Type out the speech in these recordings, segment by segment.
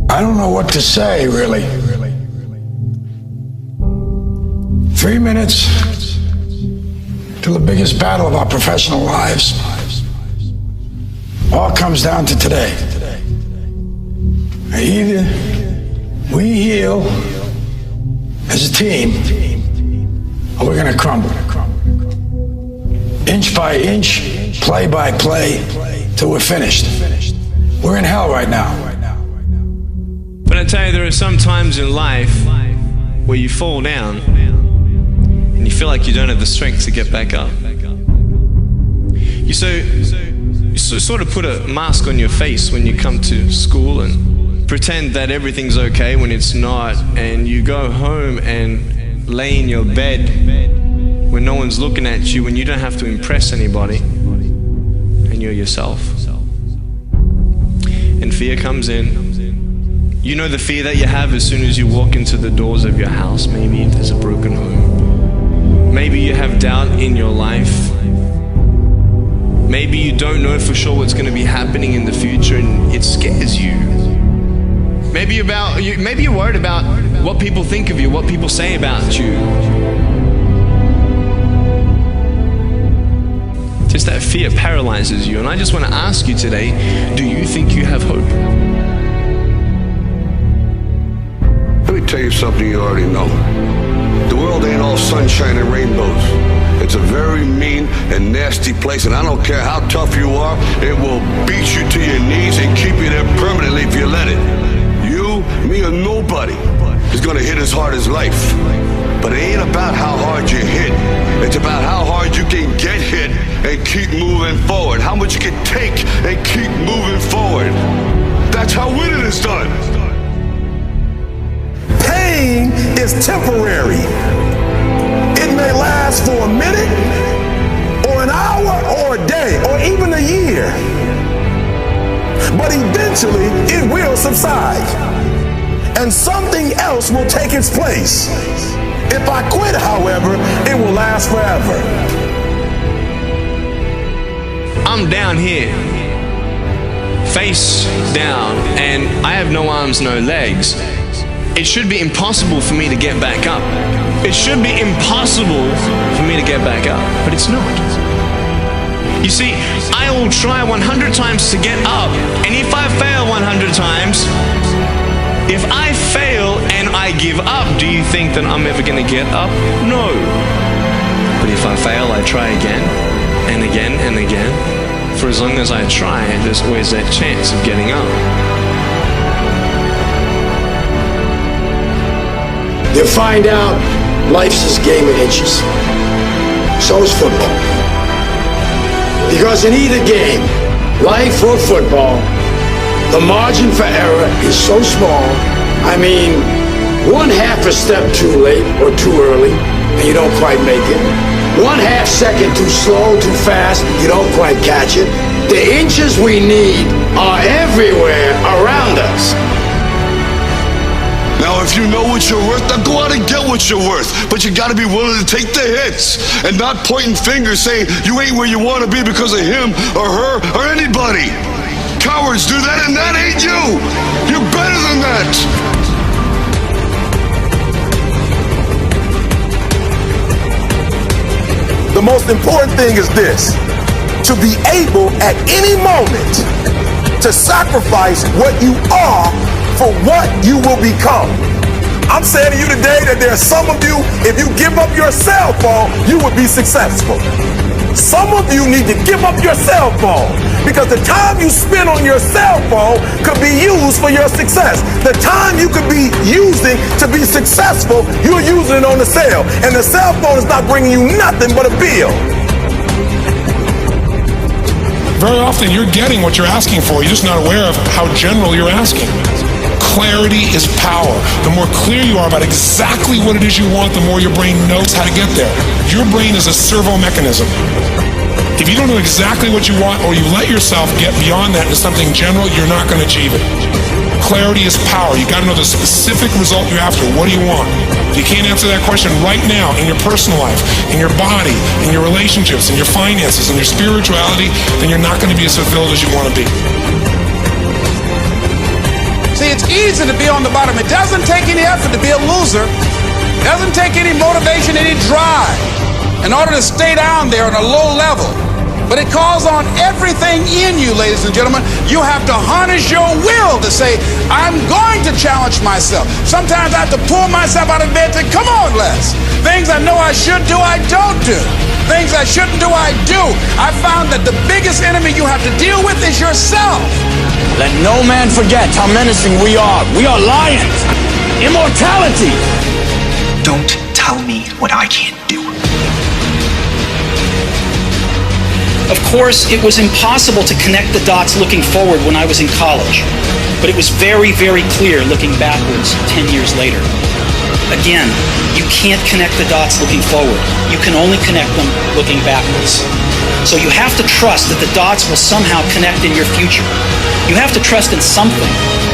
I don't know what to say, really. 3 minutes to the biggest battle of our professional lives. All comes down to today. Either we heal as a team, or we're gonna crumble. Inch by inch, play by play, till we're finished. We're in hell right now. But I tell you, there are some times in life where you fall down and you feel like you don't have the strength to get back up. You sort of put a mask on your face when you come to school and pretend that everything's okay when it's not, and you go home and lay in your bed when no one's looking at you, when you don't have to impress anybody, and you're yourself. And fear comes in. You know the fear that you have as soon as you walk into the doors of your house. Maybe there's a broken home. Maybe you have doubt in your life. Maybe you don't know for sure what's going to be happening in the future and it scares you. Maybe you're worried about what people think of you, what people say about you. Just that fear paralyzes you. And I just want to ask you today, do you think you have hope? Let me tell you something you already know. The world ain't all sunshine and rainbows. It's a very mean and nasty place, and I don't care how tough you are, it will beat you to your knees and keep you there permanently if you let it. You, me, or nobody is gonna hit as hard as life. But it ain't about how hard you hit. It's about how hard you can get hit and keep moving forward. How much you can take and keep moving forward. That's how winning is done. Pain is temporary. It may last for a minute, or an hour, or a day, or even a year. But eventually, it will subside, and something else will take its place. If I quit, however, it will last forever. I'm down here, face down, and I have no arms, no legs. It should be impossible for me to get back up. It should be impossible for me to get back up, but it's not. You see, I will try 100 times to get up, and if I fail 100 times, if I fail and I give up, do you think that I'm ever going to get up? No. But if I fail, I try again, and again, and again. For as long as I try, there's always that chance of getting up. You find out life's this game of inches. So is football. Because in either game, life or football, the margin for error is so small. I mean, 1/2 a step too late or too early, and you don't quite make it. 1/2 second too slow, too fast, you don't quite catch it. The inches we need are everywhere around us. Now, if you know what you're worth, now go out and get what you're worth. But you gotta be willing to take the hits and not pointing fingers saying you ain't where you wanna be because of him or her or anybody. Cowards do that, and that ain't you. You're better than that. The most important thing is this: to be able at any moment to sacrifice what you are for what you will become. I'm saying to you today that there are some of you, if you give up your cell phone, you would be successful. Some of you need to give up your cell phone, because the time you spend on your cell phone could be used for your success. The time you could be using to be successful, you're using it on the cell, and the cell phone is not bringing you nothing but a bill. Very often you're getting what you're asking for, you're just not aware of how general you're asking. Clarity is power. The more clear you are about exactly what it is you want, the more your brain knows how to get there. Your brain is a servo mechanism. If you don't know exactly what you want, or you let yourself get beyond that into something general, you're not going to achieve it. Clarity is power. You got to know the specific result you're after. What do you want? If you can't answer that question right now in your personal life, in your body, in your relationships, in your finances, in your spirituality, then you're not going to be as fulfilled as you want to be. See, it's easy to be on the bottom. It doesn't take any effort to be a loser. It doesn't take any motivation, any drive in order to stay down there on a low level. But it calls on everything in you, ladies and gentlemen. You have to harness your will to say, I'm going to challenge myself. Sometimes I have to pull myself out of bed and say, come on, Les. Things I know I should do, I don't do. Things I shouldn't do, I do. I found that the biggest enemy you have to deal with is yourself. Let no man forget how menacing we are. We are lions. Immortality. Don't tell me what I can't do. Of course, it was impossible to connect the dots looking forward when I was in college, but it was very, very clear looking backwards 10 years later. Again, you can't connect the dots looking forward. You can only connect them looking backwards. So you have to trust that the dots will somehow connect in your future. You have to trust in something,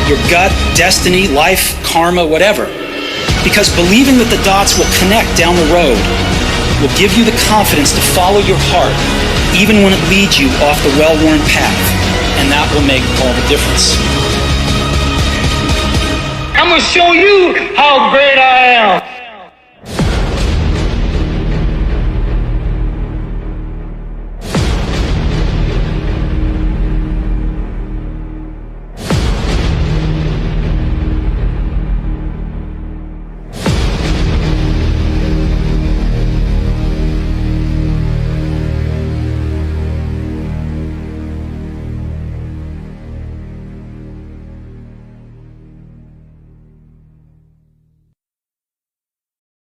your gut, destiny, life, karma, whatever. Because believing that the dots will connect down the road will give you the confidence to follow your heart, even when it leads you off the well-worn path. And that will make all the difference. I'm gonna show you how great I am.